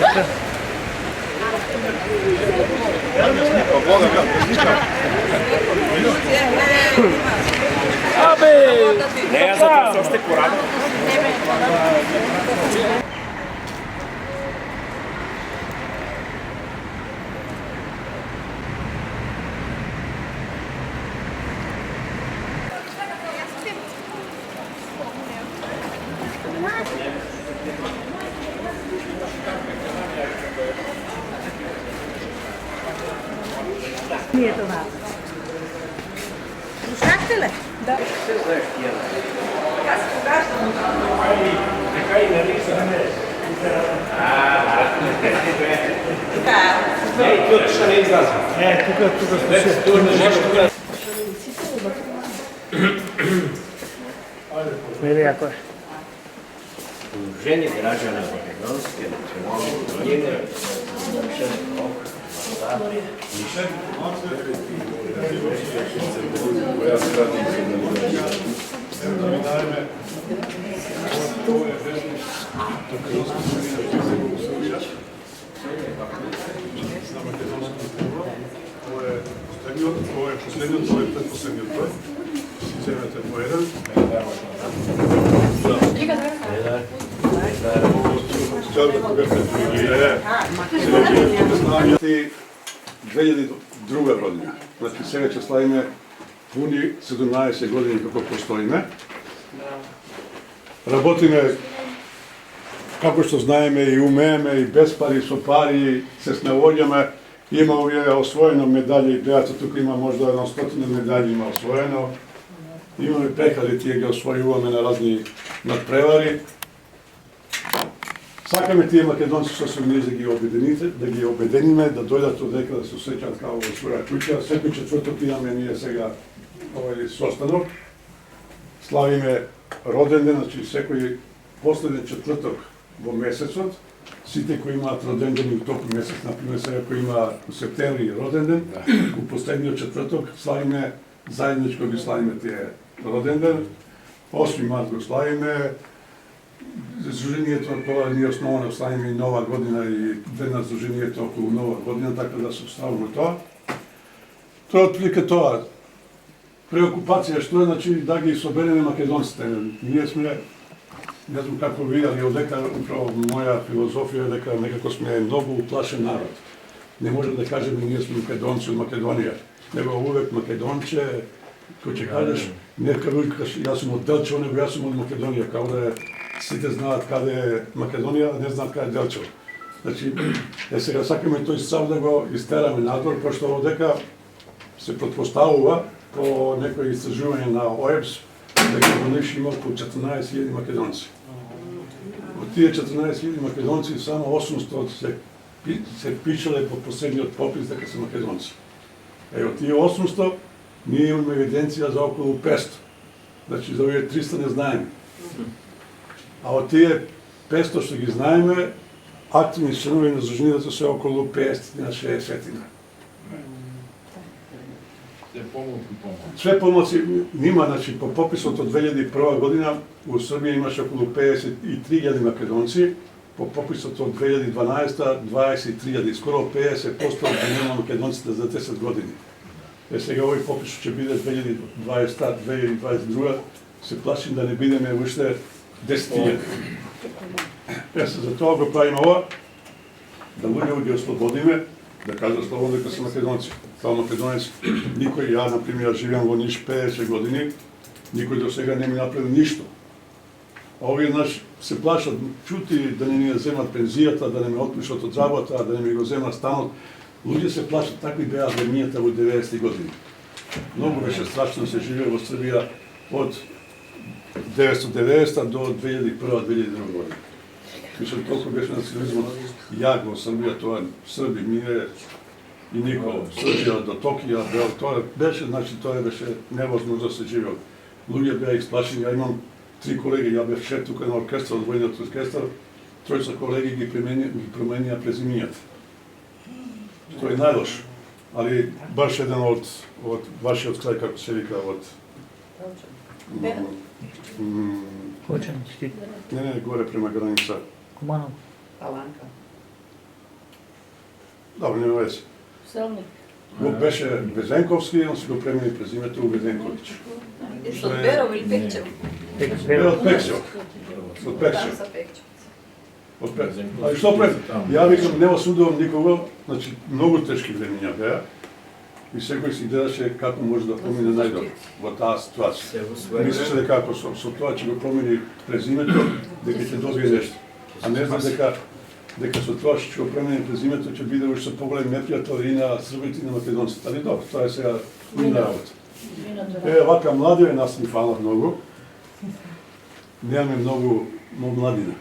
Ne ja zato što ste kurano? Nije to važno. Ušaktile? Da. Sve zahtjeva. Ja sam ugašala. Nekaj ne risa ne. Ej, tu što ne izlazi. Tu slušaj. Tu ne nešto. Smiri ako je. Udruženje građana Makedonske nacionalne manjine. Ovo je posljednji, ovo je pretposljednji odboj. Sjećate po jedan. Ti 2002. godina, znači sljedeće slavime puni 17 godina kako postojime. Работиме, како што знаеме, и умееме, и без пари, со пари, се снаоѓаме. Има овие освоено медали, беата тука има можда 100 медали има освоено. Имаме прекади, тие ги освојуваме на разни надпревари. Сакаме тие македонци што се ние да ги обединиме, да дојдат одека да се осеќаат као во своја куќа. Секој четврток имаме ние сега овој состанок. Славиме роден ден, значи секој последен четврток во месецот. Сите кои имаат роден ден и току месец, например сега кој има у септември роден ден, у последниот четврток славиме, заедничко ги славиме тие роден ден. 8 март го славиме. Здружението тоа ние основано славиме и нова година и ден на здружението околу нова година, така да се ставаме тоа. Тоа отприлike тоа. Преокупација што е, значи да ги собереме македонците. Ние сме, не знам како видели, одека управо моја филозофија е дека некако сме многу уплашен народ. Не може да кажеме ние сме македонци од Македонија, него увек македонче, кој ќе кажеш, не кажеш јас сум од Делчево, него јас сум од Македонија, као да сите знаат каде е Македонија, а не знаат каде е Делчево. Значи, сега сакаме тој став да го истераме надвор, пошто одека се претпоставува по некои истражување на ОЕБС, дека во Ниш има околу 14.000 македонци. Од тие 14.000 македонци, само 800 се пишале по последниот попис дека се македонци. Од тие 800, ние имаме евиденција за околу 500. Значи, за овие 300 не знаеме. А од тие 500 што ги знаеме, активни членови на Здруженијата се околу 50 на 60. Све помоци нима, значи по пописот од 2001 година у Србија имаше околу 53.000 македонци, по пописот од 2012 23.000, скоро 50% од нема македонците за 10 години. Сега овој попис ќе биде 2020-2022, се плашим да не бидеме уште 10.000. За тоа го правиме ова, да луѓе ги ослободиме, да кажа слободно дека се македонци. Као македонец, никој, ја, например, живеам во Ниш 50 години, никој до сега не ми направи ништо. А овие наш се плашат, чути да не ни земат пензијата, да не ми отпишат од работа, да не ми го земат станот. Луѓе се плашат, такви беа времињата во 90-ти години. Многу беше страшно се живее во Србија од 1990 до 2001-2002 година. Мислам, толку беше национализмот јак во Србија, тоа Срби, ние и нико. Србија до Токија, тоа беше, значи тоа беше невозможно да се живее. Луѓе беа исплашени, ја имам 3 колеги, ја бев шеф тука на оркестар, од војниот оркестар, тројца колеги ги променија презимињата. Што е најлош, али баш еден од вашиот крај, како се вика, од... Поченички. Не, горе према граница. Куманов. Паланка. Добро, нема веќе. Селник. Го беше Везенковски, он си го премени презимето у Везенковиќ. Од Беров или Пекчев? Е од Пексио. Од Пексио. Там са Пекчев. Од Пексио. Али што пред? Ја викам, нема судувам никого, значи многу тешки времења беа. И секој си гледаше како може да промени најдобро во таа ситуација. Мислеше дека ако со тоа ќе го промени презимето, дека ќе добие нешто. А не знам дека со тоа што ќе го промени презимето ќе биде уште поголем непријател и на србите и на македонците. Али добро, тоа е сега друга работа. Вака млади нас ни фала многу. Немаме многу младина.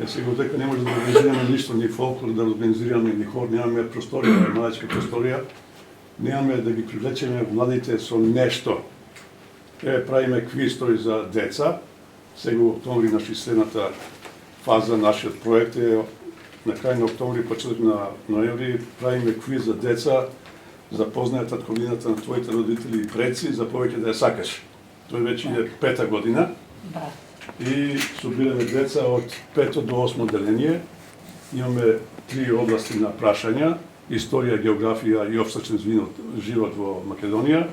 Сега дека не може да организираме ништо, ни фолклор, да организираме ни хор, немаме просторија, младичка просторија. Немаме да ги привлечеме младите со нешто. Правиме квистови за деца. Сега во октомври наши следната фаза, нашиот проект е на крај на октомври, почеток на ноември, правиме квиз за деца, запознаја татковината на твоите родители и предци, за повеќе да ја сакаш. Тој веќе иде 5-та година. И собираме деца од 5 до 8 деление. Имаме 3 области на прашања: историја, географија и општествен живот во Македонија,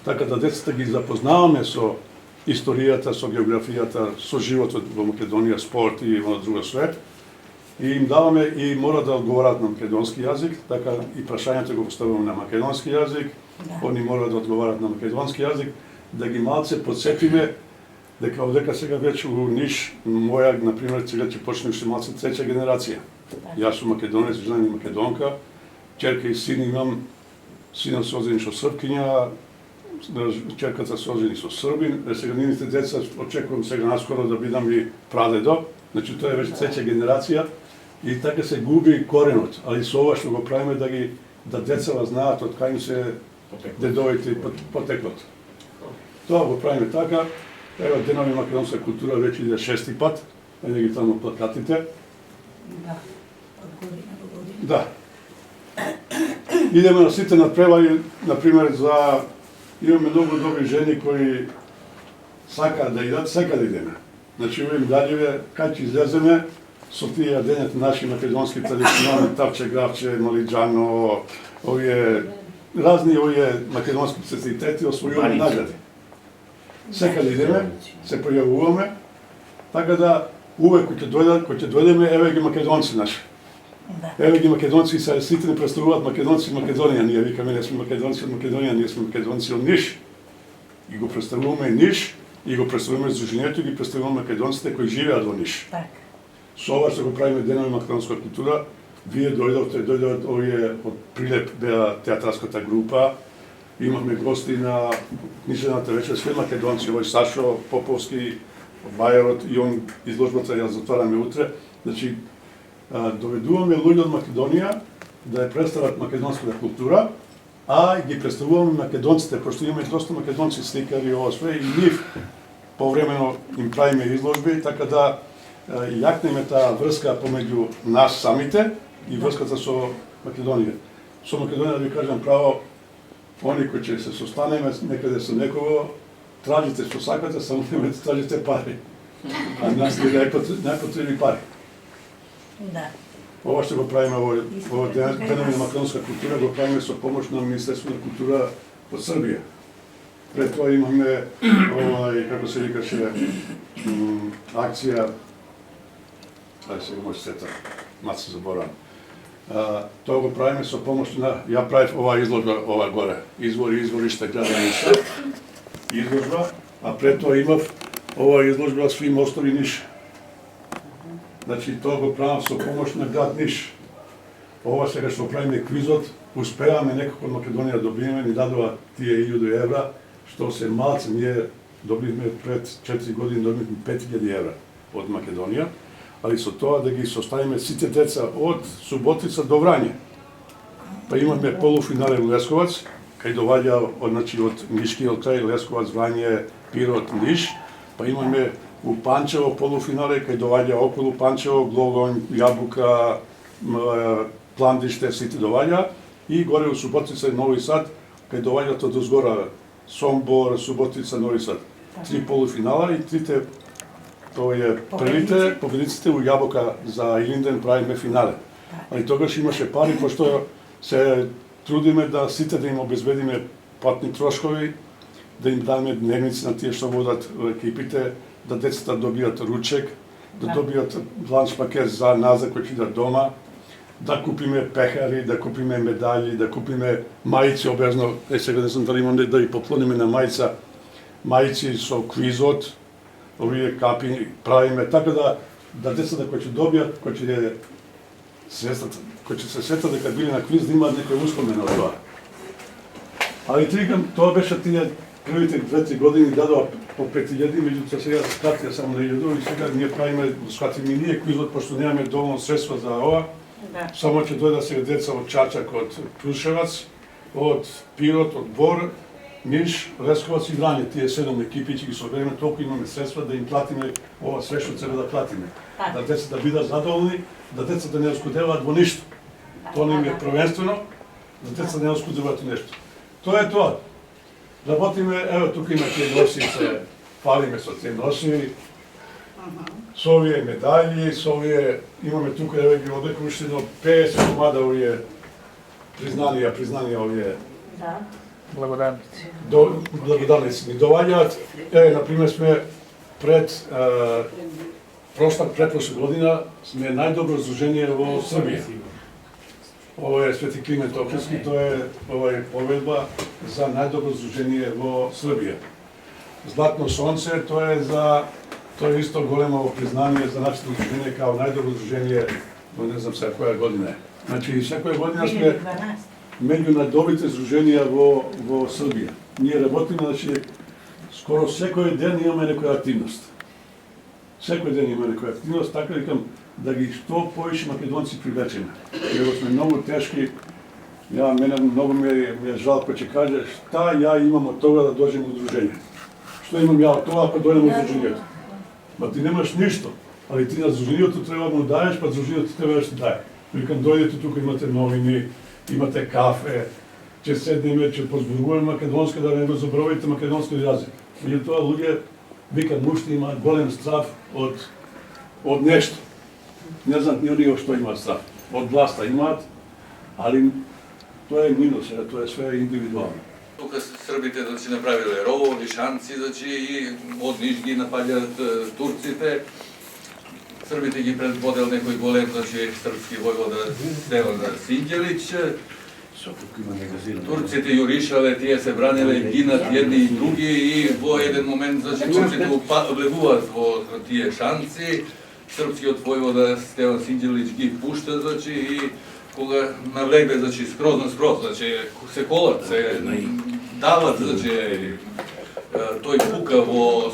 така да децата ги запознаваме со историјата, со географијата, со животот во Македонија, спорт и во друго свет. И им даваме и мора да одговарат на македонски јазик, така и прашањето го поставуваме на македонски јазик, они мора да одговарат на македонски јазик, да ги малце подсетиме дека одека сега веќе у Ниш, моја, например, сега ќе почне уште малце треќа генерација. Јас сум македонец, жена ми македонка, ќерка и син имам, синот се ожени со српкиња, ќерката се ожени со србин, сега нивните деца очекувам сега наскоро да бидам и прадедо, значи тоа е веќе треќа генерација и така се губи коренот, али со ова што го правиме да децава знаат од кај им се дедовите и потеклот. Тоа го правиме така. Ево, денови македонска култура веќе иде 6-ти пат, не ги таму плакатите. Да, од година до година. Да. Идеме на сите надпревари, например, имаме многу добри жени кои сакаат да идат, сека да идеме. Значи, увим даљеве, кај ќе излеземе, со тие јадењата наши македонски традиционални тавче, гравче, малиџано, разни македонски специјалитети, освојуваме награди. Сека да идеме, се појавуваме, така да увек кој ќе дојдеме, еве ги македонци наши. Еве ги македонци, сега сите не представуваат македонци од Македонија, ние викаме не сме македонци од Македонија, ние сме македонци од Ниш. И го представуваме Ниш, и го представуваме Сдруженијето, и ги представуваме македонците кои живеат во Ниш. Со ова што го правиме денови македонска култура, вие дојдовте овие од Прилеп беа театарската група, имавме гости на книжевната вечер, све македонци, овој Сашо Поповски, Бајерот, и он изложбата ја затвараме утре. Значи, доведуваме луѓе од Македонија да ја представат македонската култура, а ги представуваме македонците, пошто имаме доста македонци сликари, ова све, и нив повремено им правиме изложби, така да јакнеме таа врска помеѓу нас самите и врската со Македонија. Со Македонија, да ви кажам право, они кои ќе се состанеме некаде со некого, тражите што сакате, само не тражите пари. А нас ги најпотребни пари. Да. Ова што го правиме во денови на македонска култура, го правиме со помош на Министерство на култура од Србија. Пред тоа имаме, како се викаше, акција, ај сега може сета, мат се заборавам. Тоа го правиме со помош на, ја правив оваа изложба, ова горе, извориште града Ниша, изложба, а пред тоа имав оваа изложба Сви мостови Ниш. Значи, тоа го правам со помош на град Ниш. Ова сега што правиме квизот, успеаме некако од Македонија добиеме, ни дадува тие 1000 евра, што се малце, ние добивме пред 4 години, добивме 5000 евра од Македонија, али со тоа да ги составиме сите деца од Суботица до Врање. Па имаме полуфинале во Лесковац, кај доваѓа од Нишкиот крај, Лесковац, Врање, Пирот, Ниш, па имаме у Панчево полуфинале, кај доваѓа околу Панчево, Глогонј, Јабука, Пландиште, сите доваѓа, и горе у Суботица и Нови Сад, кај доваѓаат од озгора Сомбор, Суботица, Нови Сад. 3 полуфинала и трите, тоа е првите победниците у Јабука за Илинден правиме финале. Ali тогаш имаше пари, пошто се трудиме да сите да им обезбедиме патни трошкови, да им дадеме дневници на тие што водат екипите, да децата добијат ручек, да добијат ланч пакет за назад кој ќе идат дома, да купиме пехари, да купиме медали, да купиме мајци обезно. Сега не знам дали имам да ги поклониме на мајци со квизот, овие капи правиме, така да децата кои ќе добијат, кои ќе се сетат дека били на квиз, да имаат некој успомен од тоа. Али трикам, тоа беше тие првите 2-3 години дадоа по 5000, меѓутоа сега се скратија само на 1000 и сега ние правиме, скратиме ние квизот, пошто немаме доволно средства за ова. Само ќе дојдат сега деца од Чачак, од Крушевац, од Пирот, од Бор, Ниш, Лесковац и Врање, тие 7 екипи ќе ги собереме, толку имаме средства да им платиме ова све што треба да платиме. Да децата бидат задоволни, да децата не оскудеваат во ништо. Тоа не е првенствено, да децата не оскудеваат во нешто. Тоа е тоа. Работиме, ево тука има тие носи, се фалиме со тие носи, со овие медали, со овие, имаме тука, еве ги одекам уште едно 50 комада овие признанија овие. Да. Благодарници. Благодарници ни доваѓаат. Еве, например, сме претпрошла година сме најдобро здружение во Србија. Ова е Свети Климент Охридски, ова е победба за најдобро здружение во Србија. Златно сонце, тоа е исто големо признание за нашето здружение као најдобро здружение во не знам сега која година е. Значи, секоја година сме меѓу најдобрите здруженија во Србија. Ние работиме, значи, скоро секој ден имаме некоја активност. Секој ден имаме некоја активност, така викам, да ги што повише македонци привлечеме. Иако сме многу тешки, мене многу ми е жал кој ќе каже шта ја имам од тоа да доđem во удружење. Што имам ја од тоа ако дојдем во удружењето? Ма ти немаш ништо, али ти на удружењето треба да му даеш, па удружењето треба да ти даде. Викам, дојдете тука, имате новини, имате кафе, ќе седнеме, ќе позборуваме македонска, да не го заборавите македонски јазик. Меѓутоа луѓе, викам, уште има голем страв од нешто. Не знам ни оние што имаат страв. Од власта имаат, али тоа е минус, тоа е све индивидуално. Тука србите направиле ровови, шанци, и од Ниш ги напаѓаат турците. Србите ги предводел некој голем, српски војвода Стеван Синđelić. Турците јуришале, тие се бранеле, гинат едни и други и во еден момент турците влегуваат во тие шанци. Српскиот војвода Стеван Синđelić ги пушта, и кога навлегле, скроз, се колат, се дават, тој пука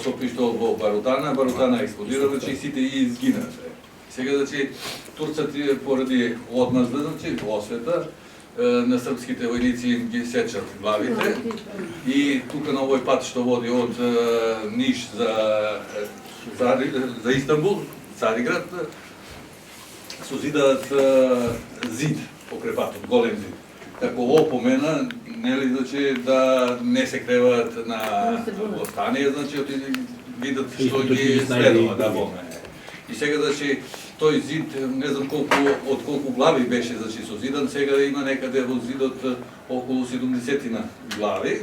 со пиштол во барутана експлодира, и сите изгинат. Сега, турците поради одмазда, освета, на српските војници ги сечат главите и тука на овој пат што води од Ниш за Истанбул, Цариград, созидаат зид покрај патот, голем зид. Како опомена, да не се креваат на останија, видат што ги следува. И сега, тој зид, не знам од колку глави беше созидан, сега има некаде во зидот околу 70 глави.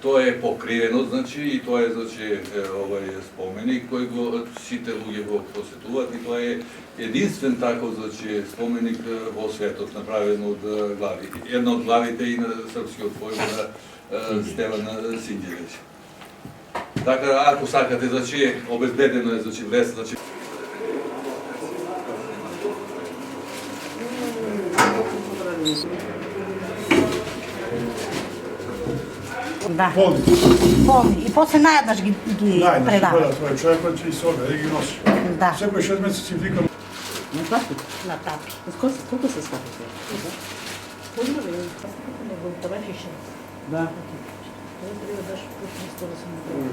Тоа е покриено, и тоа е овој споменик кој сите луѓе го посетуваат и тоа е единствен таков споменик во светот направен од глави. Една од главите и на српскиот војвода Стеван Синđelić. Така, ако сакате, обезбедено е влез, Да. Полни. И после најаднаш ги предава. Најднаш човекот и собе, ги носи. Да. Секој 6 месеци викам. На тапи? На тапи. Колко се скапите? Това е фишен. Да. Това трябва да даш по-често да се направи.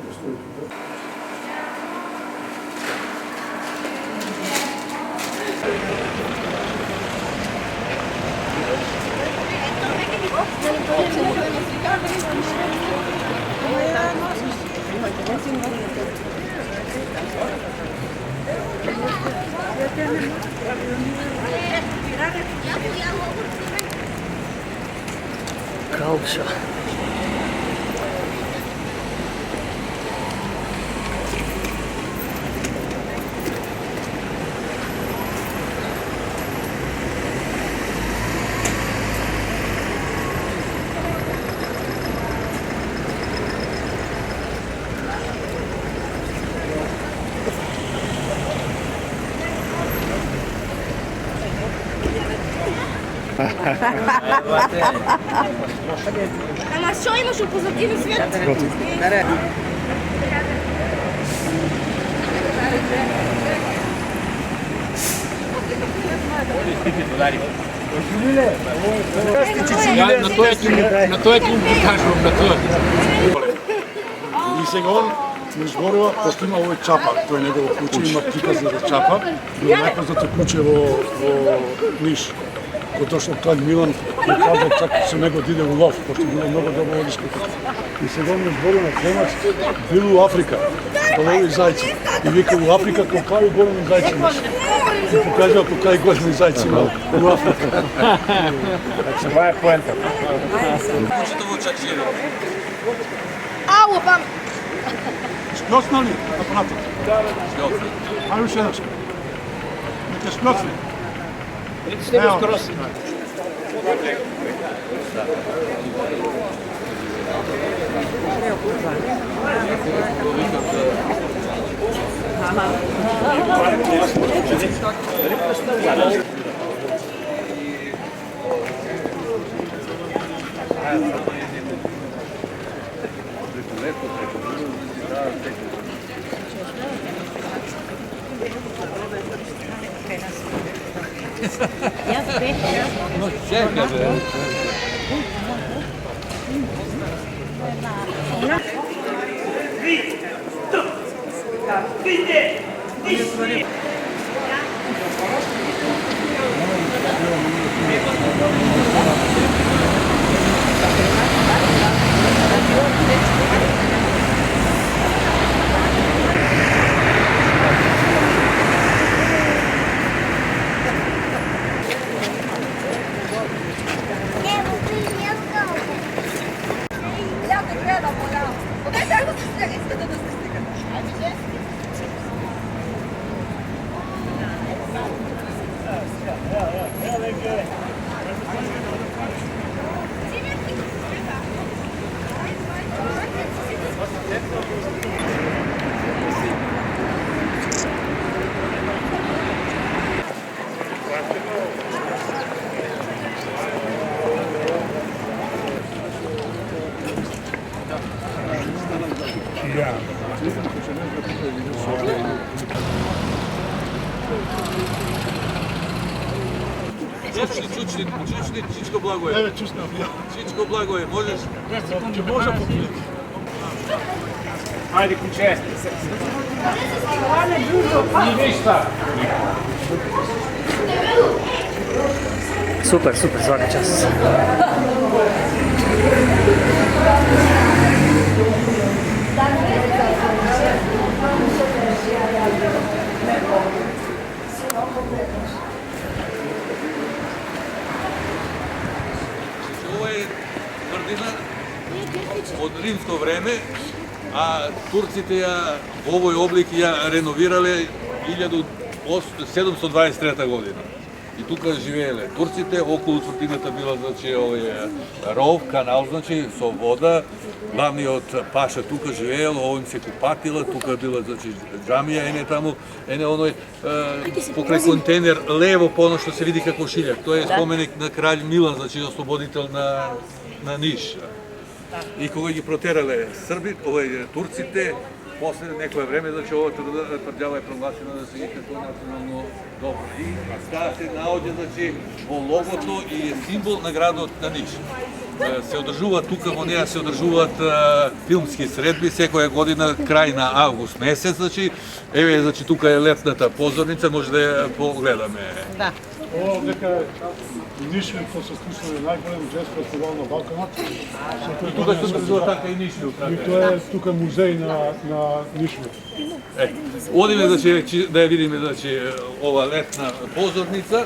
Калша. Ама що имаш у позитивен свет? На тој ти му кажувам, на тој. И сега он ми зборува, пошто има овој чапа, тој негово куче, има приказни за чапа, било најпознато куче во Ниш. Кога дошло кралј Милан, ми казал чак со него да иде у лов, пошто било многу добро одишко куче. И сега он ми зборува на Кремаc, бил у Африка, па лови зајци. И вика у Африка колкави големи зајци имаш. И покажува колкави големи зајци има у Африка. Това е поента. Кучето во чак живе. Ау, пам! Шпјоцна ли? Апарата. Шпјоцна. Ајде уште еднаш. Нека шпјоцни. Идете го скроси. Чучни, Чичко Благое. Еве чувствам. Чичко Благое, можеш? Ќе може попилити. Ајде, куче. И ништа. Супер, супер, свака час. Ова е тврдина од римско време, а турците ја во овој облик ја реновирале 1723 година. И тука живееле турците, околу тврдината била значи овој ров, канал значи со вода. Главниот паша тука живеел, овој се купатила, тука била значи џамија, ене таму, ене оној покрај контейнер лево по оно што се види како шилјак. Тоа е споменик на кралј Милан, значи ослободител на Ниш. И кога ги протерале срби, овој турците, после некое време, значи ова тврдјава е прогласена да се ги како национално добро. И таа се наоѓа значи во логото и е символ на градот на Ниш. Се одржува тука во неа се одржуваат филмски средби секоја година крај на август месец, значи еве значи тука е летната позорница, може да ја погледаме. Да. Ова дека Нишвилко се слушнале најголем джез фестивал на Балканот. И тука се одржува така и Нишвил. И тоа е тука музеј на Нишвил. Одиме значи да ја видиме значи ова летна позорница.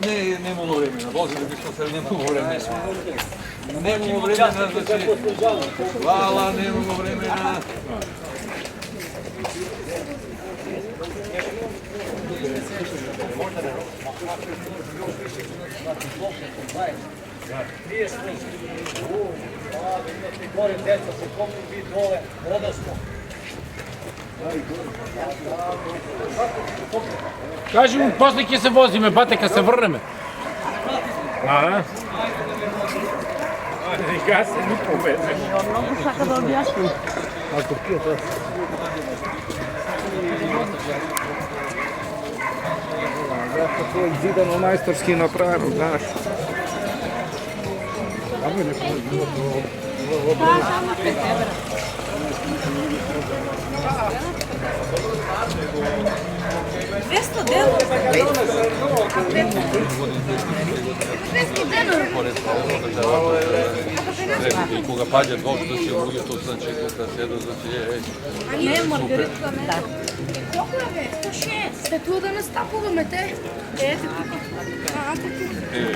Не, немало времена. Возили бишмо се, немало времена. Немало времена, значи... Хвала, немало времена. Кажи му, после ќе се возиме, бате, ке се врнеме. А? Сега се ни повезе. Много сака да обясним. Ако пие това. Какво е зидано майсторски направено, знаеш. Да, само 5 евра. Кога паѓа дожд, значи луѓето, значи кога седат, значи Не, Маргаритка, не. Колко е, бе? 106. Те тук да настапуваме, те. Ето тук. Те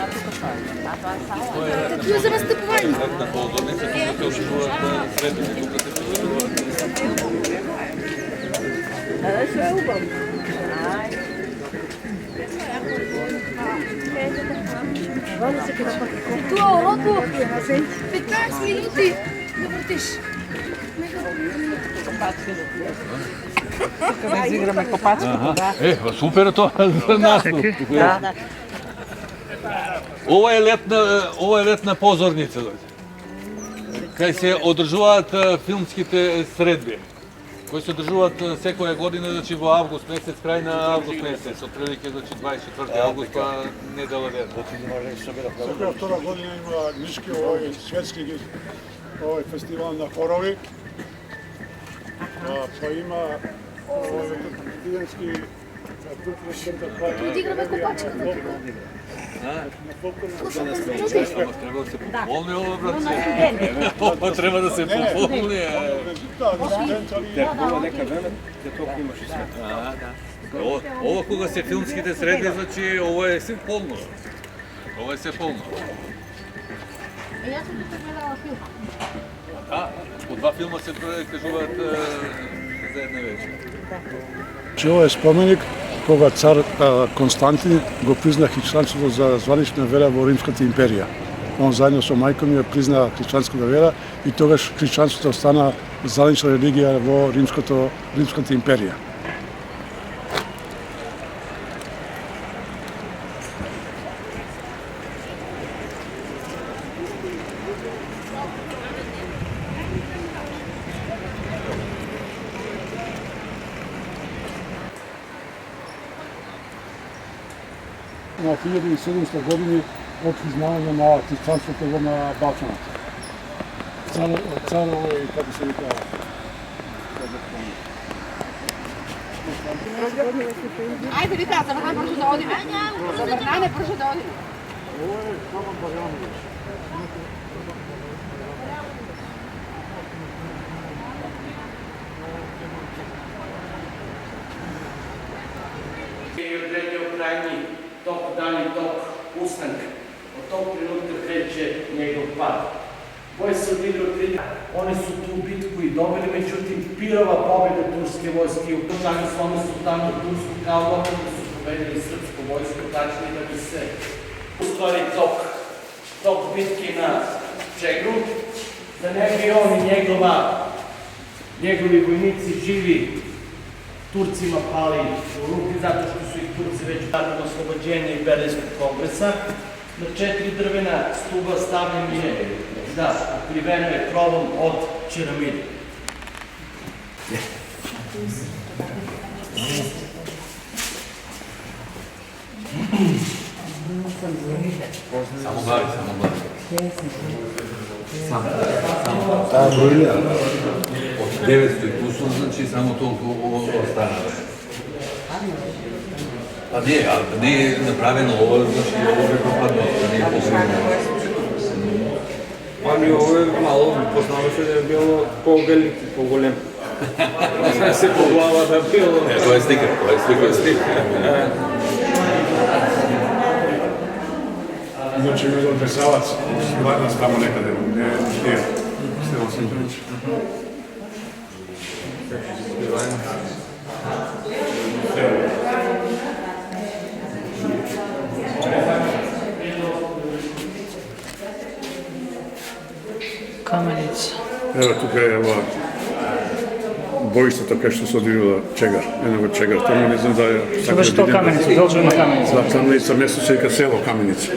тук за настъпване. на ползовница, които се ошивуват средните тук се позоруват. Това уродо. 15 минути да въртиш. Да изиграме копачката, да. Супер е тоа за нас. Да. Ова е летна позорница. Кај се одржуваат филмските средби, кои се одржуваат секоја година, значи во август месец, крај на август месец, отприлike значи 24 август, па недела ден. Секоја втора година има нишки овој светски фестивал на хорови. Па има студентски Тут играме копачка. Ама треба да се пополни ова, братце. Ова треба да се пополни. Ова кога се филмските средби, значи ова е се полно. Ова е се полно. Јас сум тук гледала филм. Да, по два филма се кажуваат за една вечер. Ова е споменик кога цар Константин го призна христијанството за званична вера во Римската империја. Он заедно со мајка ми ја призна христијанската вера и тогаш христијанството стана званична религија во Римската империја. На 1700 години од признавање на христијанството на Балканата. Царово и како се вика. Ајде ви кажа, забрнане брзо да одиме. Забрнане брзо да одиме. Ова е слаба барјана. Je odredio krajnji tok, dani tok ustanka. Od tog trenutka kreće njegov pad. Boje se odigrao 3 dana. Oni su tu bitku i dobili, međutim, pirova pobjeda turske vojske u Turčanu slome sultanu Tursku kao dokaz da su pobedili srpsku vojsku, tačnije da bi se u stvari tok bitke na Čegru, da ne bi on i njegovi vojnici živi Turcima pali u ruke zato što su ih Turci već nakon oslobođenja i Berlinskog kongresa. Na 4 drvena stuba stavljen je, pokriveno je krovom od čeramide. Само глави. Таа бројлија. Од 900 и кусор, значи само толку останало. Не е направено ова, значи ова е пропадно, не е посредно. Ами ово е мало, познаваше да е било по-велик и по-голем. Се по глава да било. Тоа е стикер. Znači, mi je Dresavac, Varnas tamo nekada, nije Stevan Sintović. Kamenica. Evo, tukaj je ova bojica така što se odvijela Čegar, jednog Čegar, tamo ne znam da je... To baš to kamenica, dođe na kamenicu. Da, kamenica, mjesto se i kad selo Kamenica.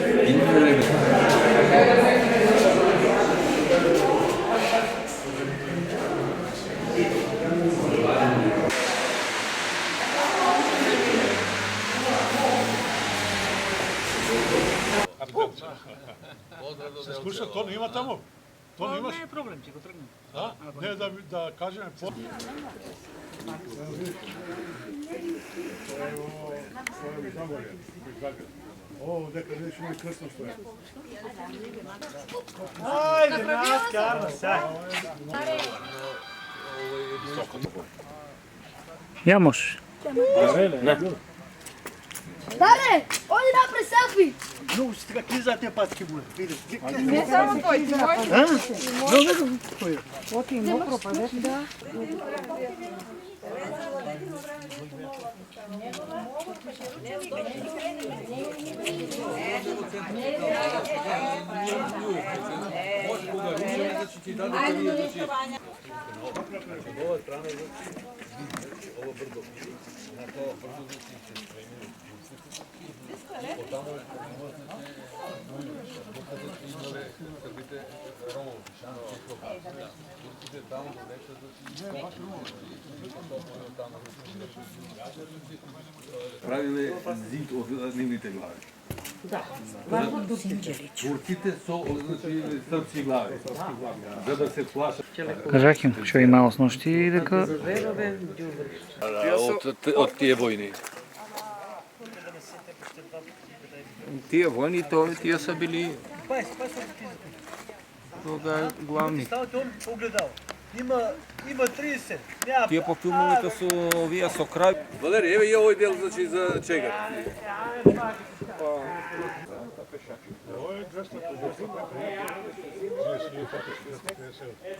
Sluša, to nima tamo? To nimaš? Не е проблем, ќе го тргнем. Da? Ne, da kažem... Ovo, neka neće moj krstno stoje. Ajde, Natka, Arno, sad. Ja možeš. Dare, odi napred selfie. Ну, сега киза те патки буде. Не само тој, ти Правиле зид од нивните глави. Да, Турците со српски глави. За да се плашат. Кажах им, што имало с нощи и дека... Од тие војни. Тия войни, тия са били тога главни. Ставате он огледал. Има 30. Няма. Тия по филмовите со овие со крај. Валери, еве и овој дел значи за Чегар.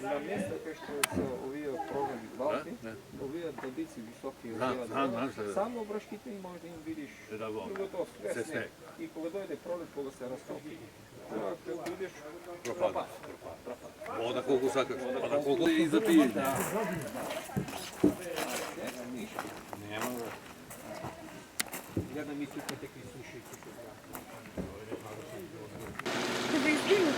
На место кај што се овие програми главни, овие додици високи, само вршките и може да им видиш другото све. И кога дојде пролет, кога се растопи, кога идеш пропада. Вода колку сакаш, вода колку и за пиење. Нема. Ја да мислите какви суши. Тебе изгину.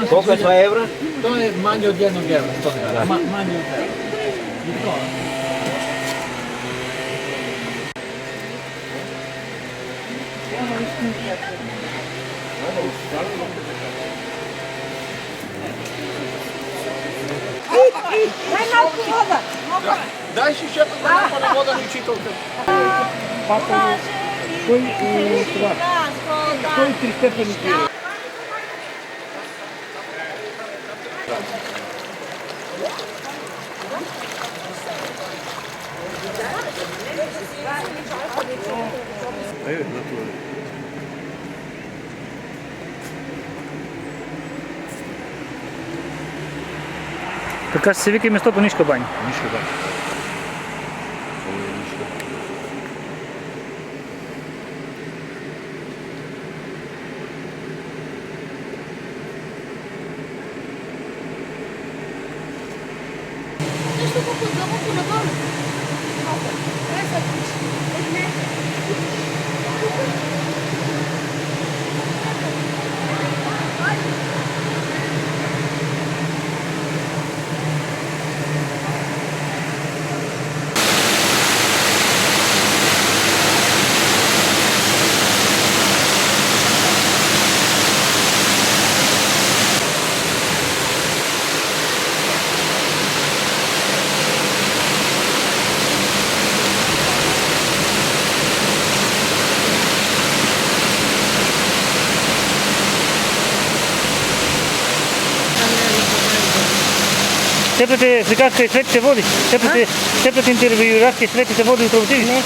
Колко е това евро? To je manje od 1 evra. Manje od evra. I to. Дай малко вода. Дай си шепа да напълне вода ни читалка. Кой 3 степени пие? Така се вика местото Нишка баня. Нишка баня. Ово е Нишка. Теплите сликарска и светите води. Теплите интервюирахте светите води утре отиди. Не. Не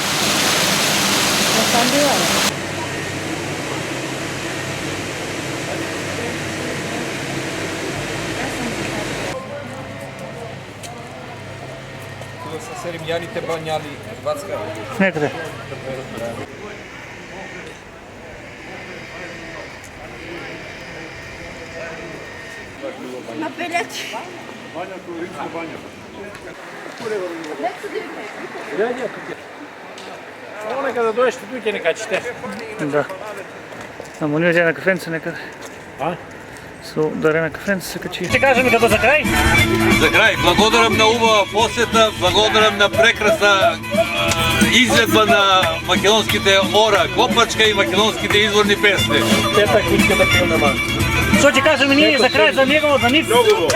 съм била. Тук са Серемяните баняли, Вацка. Некъде. На пелети. Само нека да дойдеш тук и нека чете. Да. Ама ние на кафенца некъде. А? Со дарена кафенца се качи. Ще кажем като за край. За край, благодарам на убава посета, благодарам на прекрасна изvedba на македонските ора, Копачка и македонските изворни песни. Тета кучка да пием на ман. Що ще кажем ние за край, за него, за нив? Добро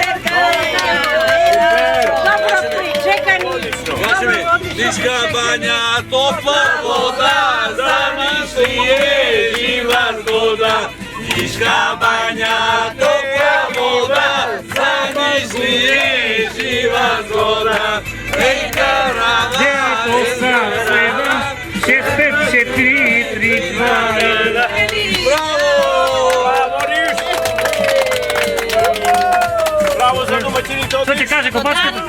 причекани. Кажем, Нишка баня, топла вода, замисли е жива згода. Нишка баня, топла вода, замисли е жива згода. Ейка рада, Седа, 6-5-4-3-2-1. Браво за домакините от Що ще каже Копачката?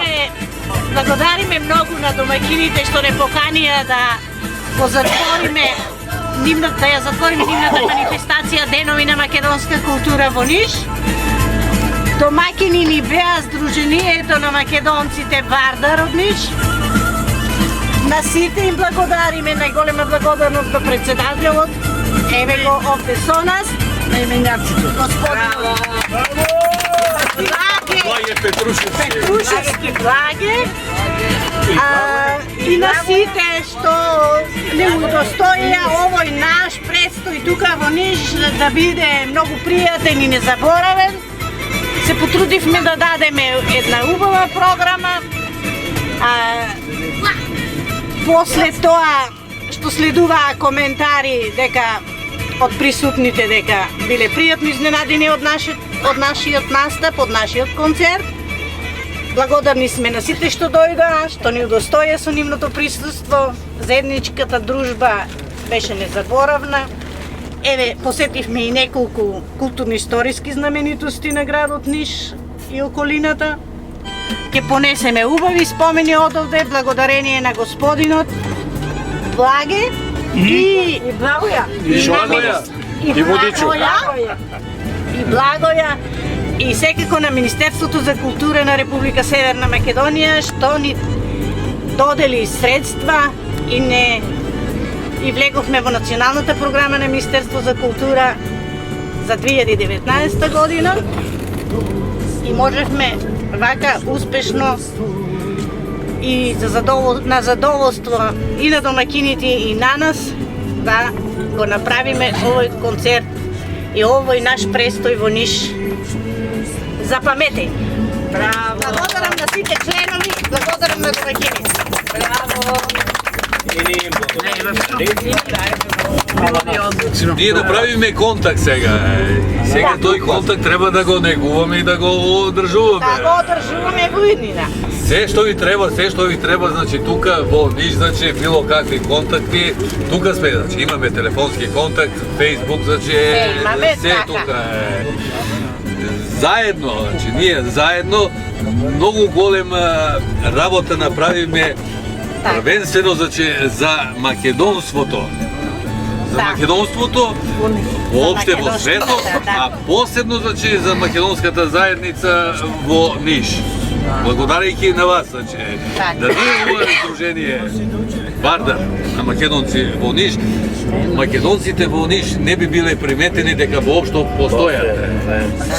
Благодариме много на домакините што не поканија да го затвориме да ја затвориме нивната манифестација Денови на македонска култура во Ниш. Домакини ни беа Сдруженијето на македонците Вардар од Ниш. На сите им благодариме, најголема благодарност до председателот, еве го овде со нас, на именјаците. Господинот Петрушевски Благе и на сите што не удостоија овој наш предстој тука во Ниш да биде многу пријатен и незаборавен. Се потрудивме да дадеме една убава програма. После тоа што следуваа коментари дека од присутните дека биле пријатно изненадени од нашиот настап, од нашиот концерт. Благодарни сме на сите што дојдоа, што ни удостоја со нивното присуство. Заедничката дружба беше незаборавна. Еве, посетивме и неколку културно-историски знаменитости на градот Ниш и околината. Ке понесеме убави спомени одовде, благодарение на господинот Благе и Благоја. И Водичо. И Благоја. И секако на Министерството за култура на Република Северна Македонија што ни додели средства и влеговме во националната програма на Министерство за култура за 2019 година и можевме вака успешно и на задоволство и на домакините и на нас да го направиме овој концерт и овој наш престој во Ниш запаметен. Браво! Благодарам на сите членови, благодарам на домакините. Браво! Ние направиме контакт сега. Сега тој контакт треба да го негуваме и да го одржуваме. Да го одржуваме во иднина. Се што ви треба, значи тука во Ниш, значи било какви контакти, тука сме, значи имаме телефонски контакт, Facebook, значи се тука е. Заедно, значи ние заедно многу голема работа направиме првенствено значи за македонството. За македонството воопште во светот, а посебно значи за македонската заедница во Ниш. Благодарејќи на вас, значи, да ние овое сдружение Вардар на македонци во Ниш, македонците во Ниш не би биле приметени дека воопшто постојат.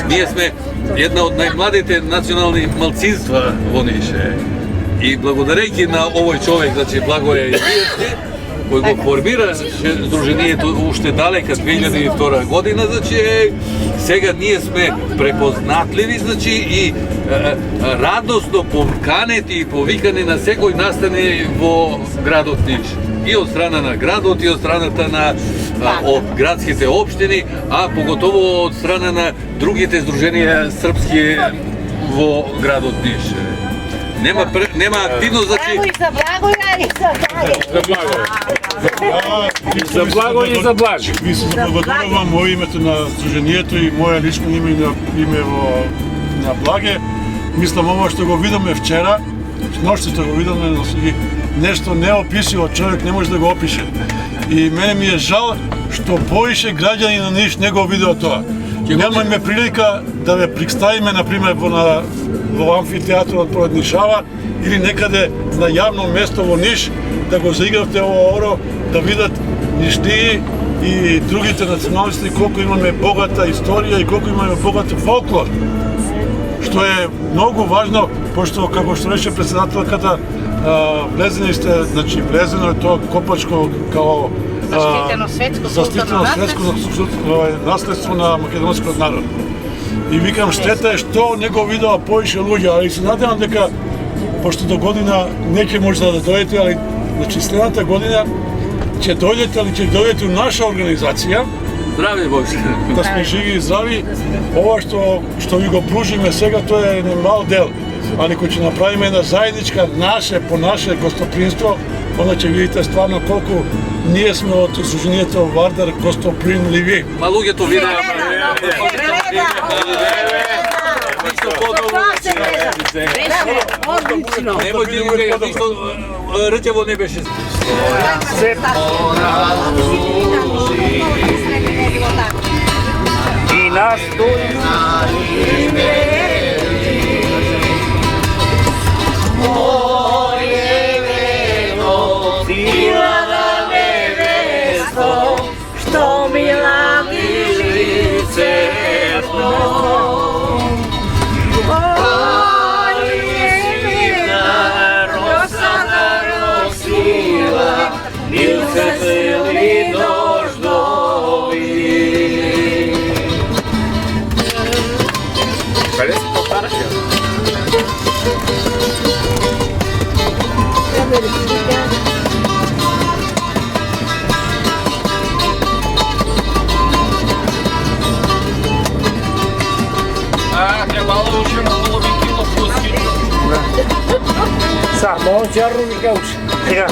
Ние сме една од најмладите национални малцинства во Ниш. И благодарејќи на овој човек, значи Благоја Илиевски, кој го формира сдруженијето уште далека 2002 година, значи сега ние сме препознатливи, значи и радосно поканети и повикани на секој настане во градот Ниш. И од страна на градот, и од страната на од градските општини, а поготово од страна на другите сдруженија српски во градот Ниш. Нема активност, значи... Браво и за Благоја и за Благо. За благо и за благ. Ви се благодарувам во името на Сдруженијето и моја лично име и име на Благе. Мислам ова што го видиме вчера, ноќта го видиме, нешто неописиво, човек не може да го опише. И мене ми е жал што повише граѓани на Ниш не го видеа тоа. Немаме прилика да ве представиме, например, во амфитеатрот пред Нишава или некаде на јавно место во Ниш, да го заигравте ова оро, да видат ништии и другите националности колку имаме богата историја и колку имаме богат фолклор. Што е многу важно, пошто, како што рече председателката, влезени сте, значи влезено е тоа Копачко као Заштитено светско наследство на македонскиот народ. И викам, штета е што не го видоа повише луѓе, али се надевам дека, пошто до година не ќе може да дојдете, али значи следната година ќе дојдете, али ќе дојдете у наша организација. Здрави Боже! Да сме живи и здрави. Ова што ви го пружиме сега, тоа е еден мал дел. Али кој ќе направиме една заедничка по наше гостопринство, onda ќе видите стварно колку ние сме од Сдруженијето Вардар гостопримливи. Ма луѓето видеа. Немојте луѓе, ништо ртево не беше. И нас Što mi lavi lice Само џарно ми кауч. Сега.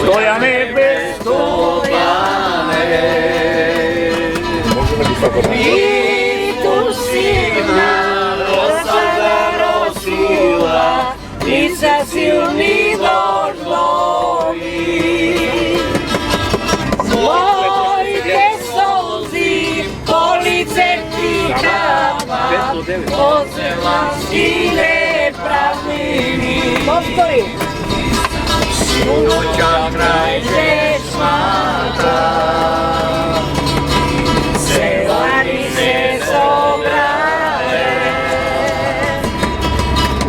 Стојане без стојане. Ниту сивна роса заросила, и са силни дождови. Моите солзи по лице ти капа, по селанските празнини. Повтори. Noća kraj se smatra, selani se sobrale,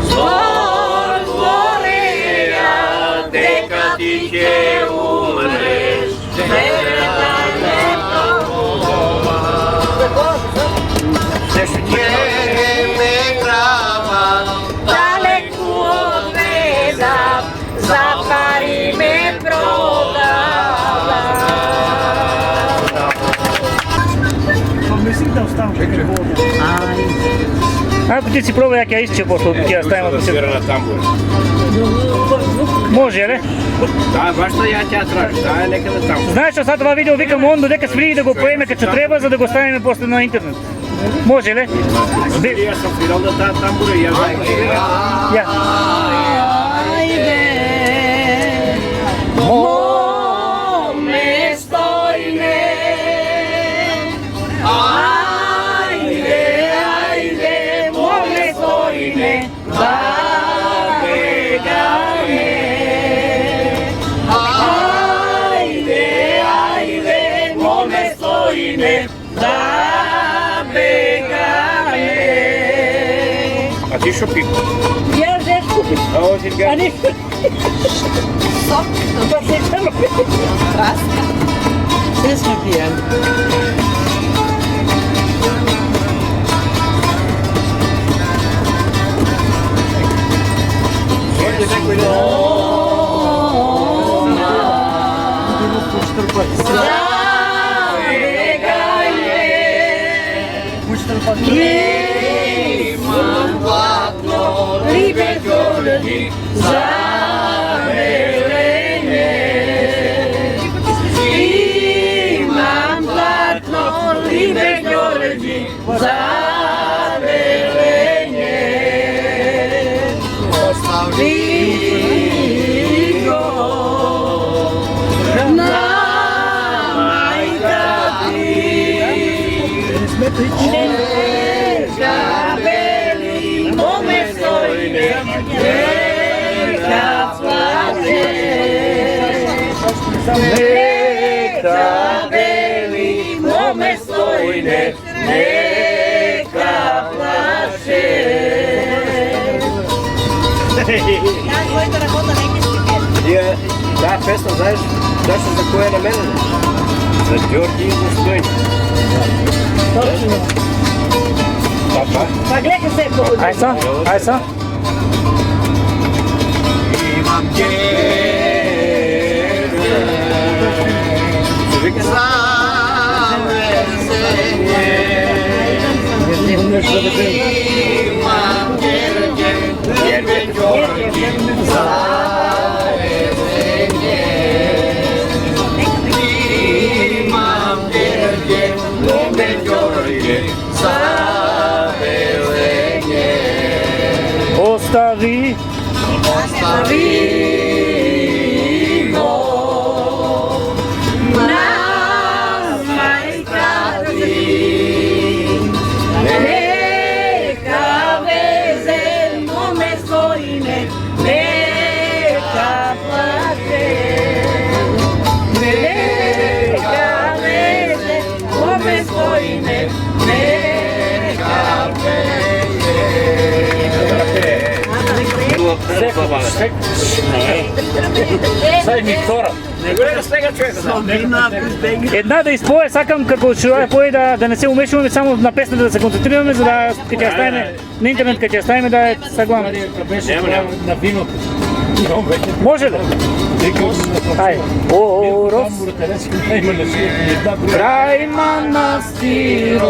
zbor zboreja, deka ti će umreš, sretan ne probova. Njeme grava, daleku odvezam, za pari me prodala. Mislim da ostavim čekaj vodu. Ako ti si probao, ja ću isće, pošto ti ja stavim ako se... Svira na tambur. Može, ne? Da, baš to ja ću tražiti, da je nekada tambur. Знаеш што сад това видео викам онду дека свири да го поеме кога ќе треба за да го ставиме после на интернет. Може ли? Ја сам свирал да таа тамбура и ја знаем ке игра. Ја. Mome stojne, ajde, ajde, mome stojne, zabegane. Ajde, ajde, mome stojne, zabegane. A ti što piku? Ja žeš kupim. A ovo ti ga? A ne sok, to se čelo raska. Sve smo pijani. Imam platno libe goledi za velenje. Imam platno libe goledi za velenje. Ostavi go na majka ti. Neka veli mome stojne, neka plače. Neka veli mome stojne, neka plače. Da, pesma, znaš, zašto za koje je na mene? Za Đorđe i za Stojn. Točno. Pa gledaj se po... Aj sad, aj sad. Imam djeve za veselje. Imam djeve Đorđe za veselje. Imam djeve Đorđe za veselje. Ostavi go na majka ti. Neka veze mome stojne, neka plače. Neka veze mome stojne, neka plače. Sad mi vtora. Една да изпое, сакам како човек пое да не се умешуваме само на песната, да се концентрираме, за да ќе ја ставиме на интернет, ќе ја ставиме да е саглавно. На вино. Може ли? Ај, Орос, крај манастирот,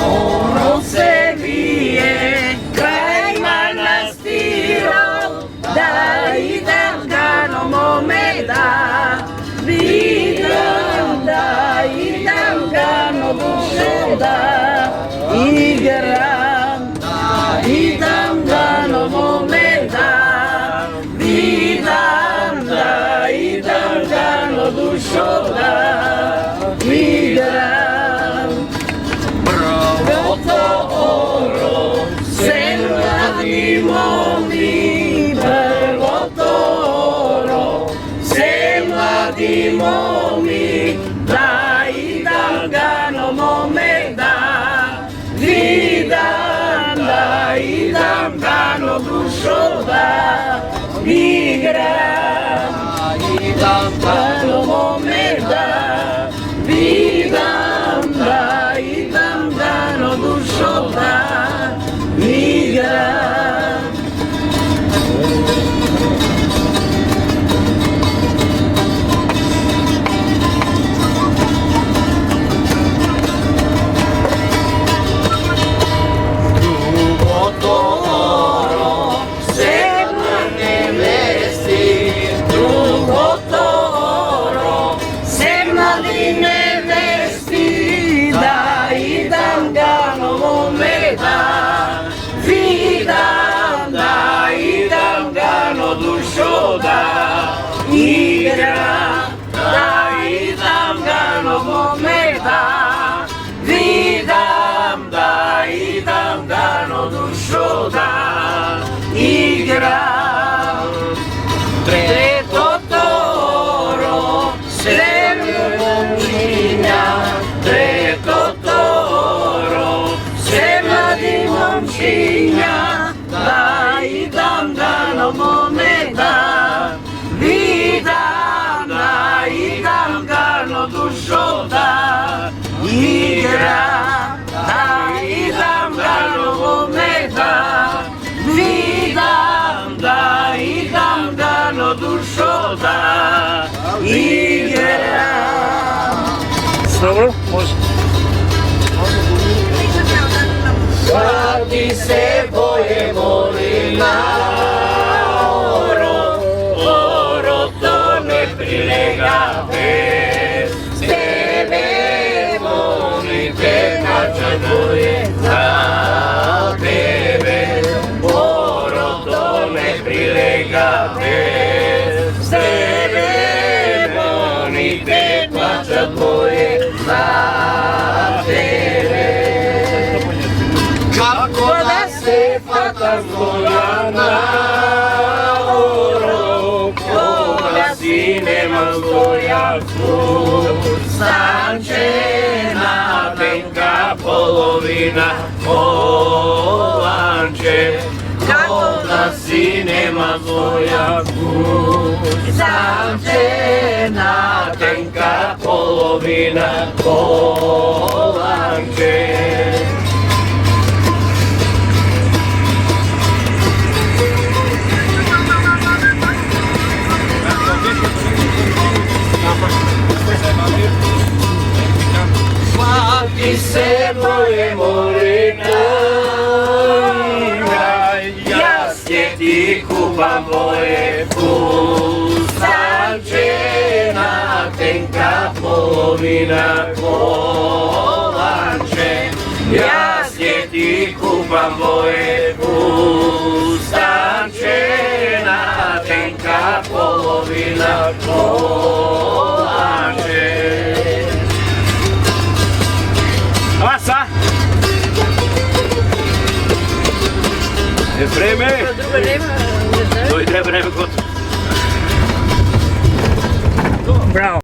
Ono se bije kraj manastiro, da idem gano mome da vidim, da idem gano dušo da igram, da idem gano mome da vidim, da idem gano dušo da igram. Mladi prvotoro, se mladi momi, da idam gano mome da vidam, da idam gano dušo da igram, idam gano mome da vidam, da idam gano dušo da igram. Dobro, može. Svati se boje molina, oro to ne prilega bez tebe, molim te, mača moje, za tebe, oro to ne prilega bez tebe, molim te, mača moje, za tebe. Kako da se fata zvoljana, oro, koga si nema zvojaku, sančena tenka polovina, polanče, koga si nema zvojaku, sančena tenka polovina, polanče. Svati se moje molina, jasnje ti kupam moje sančena tenka polovina, kolanče, jasnje ti kupam moje sančena tenka polovina, kolanče. Pasa! Je vreme? To je vreme gotovo. Bravo.